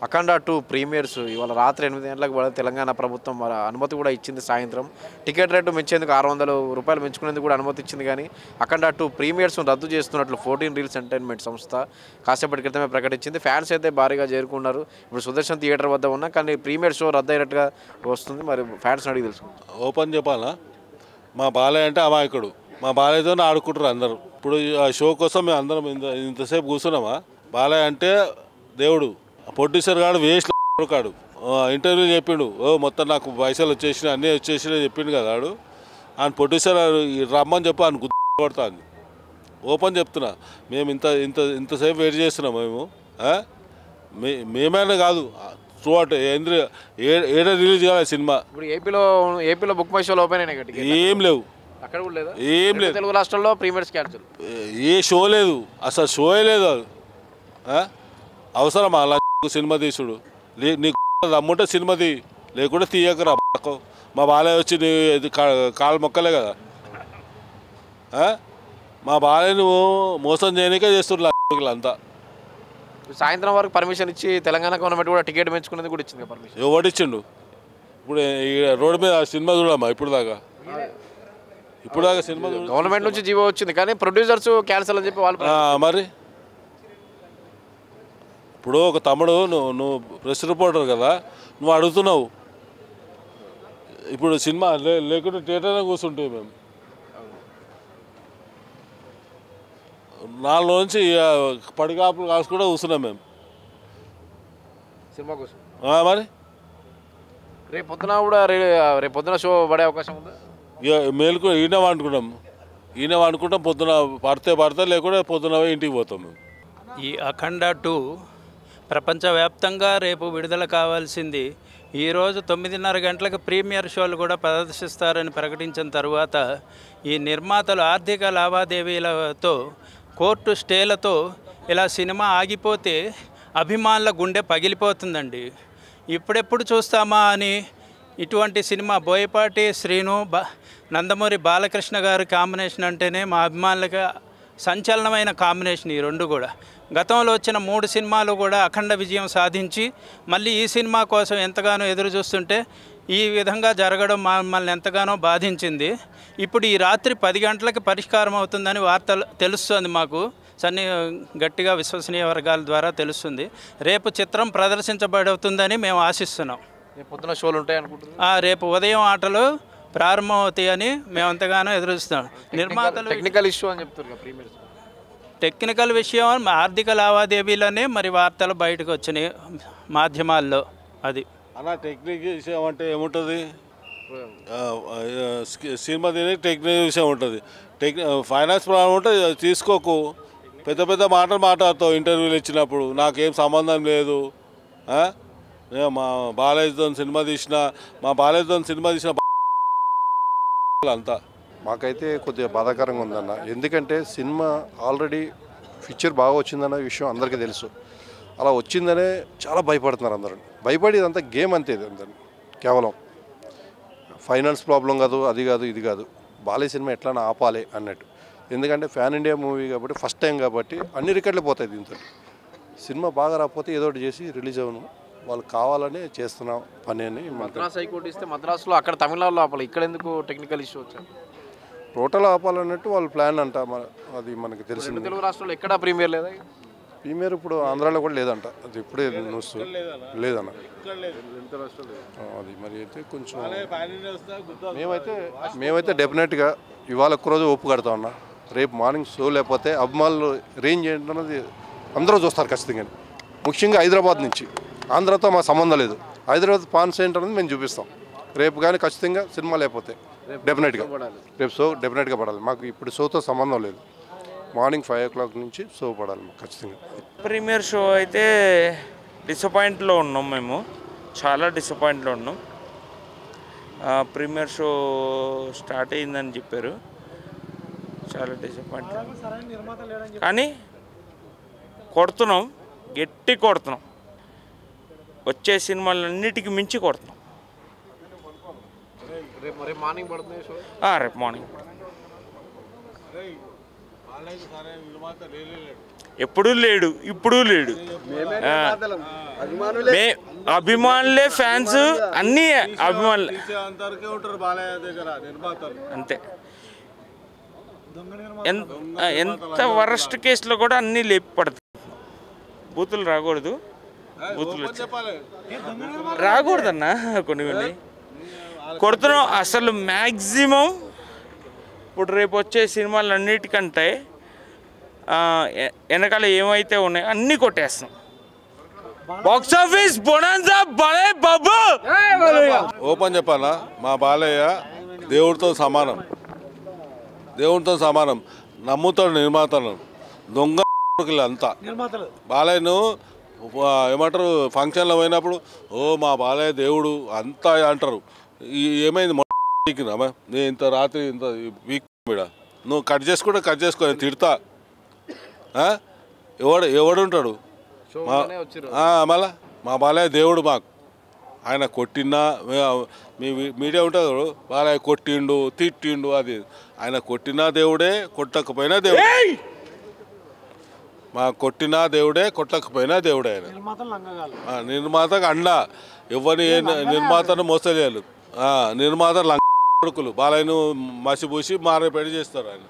అఖండ 2 premieres ఇవాళ రాత్రి 8 గంటలకు కూడా తెలంగాణ ప్రభుత్వం మరి అనుమతి కూడా ఇచ్చింది. సాయంత్రం టికెట్ రేటు పెంచేందుకు ₹600 పెంచుకునేందుకు కూడా అనుమతి ఇచ్చింది. కానీ అఖండ 2 ప్రీమియర్స్ను రద్దు చేస్తున్నట్లు 14 రీల్స్ ఎంటర్టైన్మెంట్ సంస్థ కాసేపటి క్రితమే ప్రకటించింది. ఫ్యాన్స్ అయితే భారీగా చేరుకున్నారు. ఇప్పుడు సుదర్శన్ థియేటర్ వద్ద ఉన్నా కానీ ప్రీమియర్ షో రద్దు అయినట్టుగా వస్తుంది. మరి ఫ్యాన్స్ అడిగి తెలుసుకుంటాం. ఓపెన్ చెప్పాలా, మా బాలయ్య అంటే అమాయకుడు. మా బాలయ్యతో ఆడుకుంటారు అందరూ. ఇప్పుడు ఆ షో కోసం మేము అందరం ఇంతసేపు కూర్చున్నామా? బాలయ్య అంటే దేవుడు. ప్రొడ్యూసర్ కాడు వేస్ట్ కాడు. ఇంటర్వ్యూ చెప్పిండు, మొత్తం నాకు పైసలు వచ్చేసినాయి అన్నీ వచ్చేసినాయి చెప్పిండు కదా ఆడు. ఆయన ప్రొడ్యూసర్ రమ్మని చెప్పి ఆయన కొడతాను. ఓపెన్ చెప్తున్నా, మేము ఇంతసేపు వెయిట్ చేస్తున్నాం. మేమైనా కాదు త్రూ అవుట్ ఏడ రిలీజ్ కావాలి సినిమా. ఇప్పుడు ఏపీలో బుక్ మై షోలో ఓపెన్ అయినాయి. ఏం లేవు, అక్కడ కూడా లేదా? ఏం లేదు. తెలుగు రాష్ట్రాల్లో ప్రీమియర్స్ క్యాన్సిల్. ఏ షో లేదు, అసలు షోయే లేదు. అది అవసరం అలా సినిమా తీసుడు. నీకు రమ్ముంటే సినిమా తీ, లేకుంటే తీయకరా. మా బాలయ్య వచ్చి నీ కాలు మొక్కలే కదా. మా బాలయ్యను మోసం చేయడానికే చేస్తున్నారు అంతా. సాయంత్రం వరకు పర్మిషన్ ఇచ్చి తెలంగాణ గవర్నమెంట్ కూడా టికెట్ పెంచుకునేది కూడా ఇచ్చింది పర్మిషన్. ఎవడిచ్చిండు? ఇప్పుడు రోడ్డు మీద సినిమా చూడమ్మా. ఇప్పుడు దాకా సినిమా గవర్నమెంట్ నుంచి జీవో వచ్చింది కానీ ప్రొడ్యూసర్స్ క్యాన్సిల్ అని చెప్పి వాళ్ళు. మరి ఇప్పుడు ఒక తమ్ముడు, నువ్వు ప్రెస్ రిపోర్టర్ కదా, నువ్వు అడుగుతున్నావు. ఇప్పుడు సినిమా లేకుంటే థియేటర్లో కూర్చుంటాం మేము. 4 నుంచి పడిగాపులు కాసు కూడా కూర్చున్నాం మేము సినిమా కోసం. మరి రేపు పొద్దున షో పడే అవకాశం ఉందా? ఇక మేలుకు ఈయన వండుకుంటాం. పొద్దున పడితే లేకుండా పొద్దున ఇంటికి పోతాం మేము. ఈ అఖండ 2 ప్రపంచవ్యాప్తంగా రేపు విడుదల కావాల్సింది. ఈరోజు 9:30 గంటలకు ప్రీమియర్ షోలు కూడా ప్రదర్శిస్తారని ప్రకటించిన తర్వాత ఈ నిర్మాతలు ఆర్థిక లావాదేవీలతో కోర్టు స్టేలతో ఇలా సినిమా ఆగిపోతే అభిమానుల గుండె పగిలిపోతుందండి. ఇప్పుడెప్పుడు చూస్తామా అని ఇటువంటి సినిమా బోయపాటి శ్రీను నందమూరి బాలకృష్ణ గారి కాంబినేషన్ అంటేనే మా అభిమానులకు సంచలనమైన కాంబినేషన్. ఈ రెండు కూడా గతంలో వచ్చిన 3 సినిమాలు కూడా అఖండ విజయం సాధించి మళ్ళీ ఈ సినిమా కోసం ఎంతగానో ఎదురు చూస్తుంటే ఈ విధంగా జరగడం మమ్మల్ని ఎంతగానో బాధించింది. ఇప్పుడు ఈ రాత్రి 10 గంటలకు పరిష్కారం అవుతుందని వార్తలు తెలుస్తుంది మాకు. గట్టిగా విశ్వసనీయ వర్గాల ద్వారా తెలుస్తుంది. రేపు చిత్రం ప్రదర్శించబడుతుందని మేము ఆశిస్తున్నాం. పొద్దున షోలు ఉంటాయి అనుకుంటున్నాం. రేపు ఉదయం ఆటలు ప్రారంభమవుతాయని మేము ఎంతగానో ఎదురుస్తున్నాం. నిర్మాతలు టెక్నికల్ ఇష్యూ అని చెప్తున్నారు. ప్రీమియర్ టెక్నికల్ విషయం ఆర్థిక లావాదేవీలనే మరి వార్తలు బయటకు వచ్చినాయి మాధ్యమాల్లో. అది అలా టెక్నిక్ విషయం అంటే ఏముంటుంది? సినిమా తిని టెక్నికల్ విషయం ఉంటుంది. ఫైనాన్స్ ప్రాబ్లం ఉంటే తీసుకోకు. పెద్ద మాటలు మాట్లాడతావు ఇంటర్వ్యూలు ఇచ్చినప్పుడు. నాకేం సంబంధం లేదు. మా బాలయ్యతో సినిమా తీసిన అంతా. మాకైతే కొద్దిగా బాధాకరంగా ఉందన్న. ఎందుకంటే సినిమా ఆల్రెడీ ఫీచర్ బాగా వచ్చిందన్న విషయం అందరికీ తెలుసు. అలా వచ్చిందనే చాలా భయపడుతున్నారు అందరూ. భయపడి ఇదంతా గేమ్ అంతే. అందరినీ కేవలం ఫైనాన్స్ ప్రాబ్లం కాదు, అది కాదు, ఇది కాదు. బాలయ్య సినిమా ఎట్లా ఆపాలి అన్నట్టు. ఎందుకంటే ఫ్యాన్ ఇండియా మూవీ కాబట్టి ఫస్ట్ టైం కాబట్టి అన్ని రికార్డులు పోతాయి. దీంతో సినిమా బాగా రాకపోతే ఏదో ఒకటి చేసి రిలీజ్ అవ్వను. వాళ్ళు కావాలని చేస్తున్న పని అని. మద్రాస్ హైకోర్టు ఇస్తే మద్రాసులో అక్కడ తమిళనాడులో ఆపాలి. ఇక్కడ ఎందుకు టెక్నికల్ ఇష్యూ వచ్చారు? టోటల్ ఆపాలన్నట్టు వాళ్ళ ప్లాన్ అంట. అది మనకు తెలిసింది. తెలుగు రాష్ట్రాల్లో ఎక్కడా ప్రీమియర్ లేదా? ప్రీమియర్ ఇప్పుడు ఆంధ్రాలో కూడా లేదంట. అది ఇప్పుడే న్యూస్ లేదన్న. అది మరి అయితే కొంచెం మేమైతే డెఫినెట్గా ఇవాళ ఒక్కరోజు ఒప్పు కడతా ఉన్నా. రేపు మార్నింగ్ షో లేకపోతే అభిమానులు రేంజ్ ఏంటన్నది అందరూ చూస్తారు ఖచ్చితంగా. ముఖ్యంగా హైదరాబాద్ నుంచి. ఆంధ్రాతో మా సంబంధం లేదు. హైదరాబాద్ పాన్ సెంటర్ అనేది మేము చూపిస్తాం. రేపు కానీ ఖచ్చితంగా సినిమా లేకపోతే డెఫినెట్గా రేపు షో డెఫినెట్గా పడాలి. మాకు ఇప్పుడు షోతో సంబంధం లేదు. మార్నింగ్ 5 o'clock నుంచి షో పడాలి మాకు ఖచ్చితంగా. ప్రీమియర్ షో అయితే డిసప్పాయింట్లో ఉన్నాం మేము. చాలా డిసప్పాయింట్లో ఉన్నాం. ప్రీమియర్ షో స్టార్ట్ అయిందని చెప్పారు. చాలా డిసప్పాయింట్. కానీ కొడుతున్నాం, గట్టి కొడుతున్నాం. వచ్చే సినిమాలన్నిటికీ మించి కొడుతున్నాం. రేపు మార్నింగ్ పడుతుంది. రేపు మార్నింగ్ ఎప్పుడూ లేడు, ఇప్పుడు లేడు. అభిమానులే ఫ్యాన్స్, అన్నీ అభిమానులే అంతే. ఎంత వరస్ట్ కేసులో కూడా అన్నీ లేపి పడతాయి. బూతులు రాకూడదు, బూతులు రాకూడదన్నా, కొన్ని కొడుతున్నాం అసలు మ్యాక్సిమం. ఇప్పుడు రేపు వచ్చే సినిమాలు అన్నిటికంటే వెనకాల ఏమైతే ఉన్నాయో అన్నీ కొట్టేస్తాం. బాక్స్ ఆఫీస్ బొనాన్సా బలే బాబు. ఓపెన్ చెప్పాలా, మా బాలయ్య దేవుడితో సమానం, దేవుడితో సమానం. నమ్ముతాడు నిర్మాతలను, దొంగ అంతా. బాలయ్యను ఏమంటారు, ఫంక్షన్లో పోయినప్పుడు ఓ మా బాలయ్య దేవుడు అంతా అంటారు. ఏమైంది నేను ఇంత రాత్రి ఇంత వీక్ మీద నువ్వు కట్ చేసుకో నేను తిడతా. ఎవడుంటాడు మళ్ళా? మా బాలయ్య దేవుడు మాకు. ఆయన కొట్టినా మీ మీడియా ఉంటుంది, బాలయ్య కొట్టిండు తిట్టిండు, అది ఆయన కొట్టినా దేవుడే, కొట్టకపోయినా దేవుడే. మా కొట్టినా దేవుడే, కొట్టకపోయినా దేవుడే. ఆయన నిర్మాతకు అండ. ఎవరిని నిర్మాతను మోసలేరు. నిర్మాత లంక కొడుకులు బాలయ్యను మసిపూసి మారేపేట చేస్తారు ఆయన.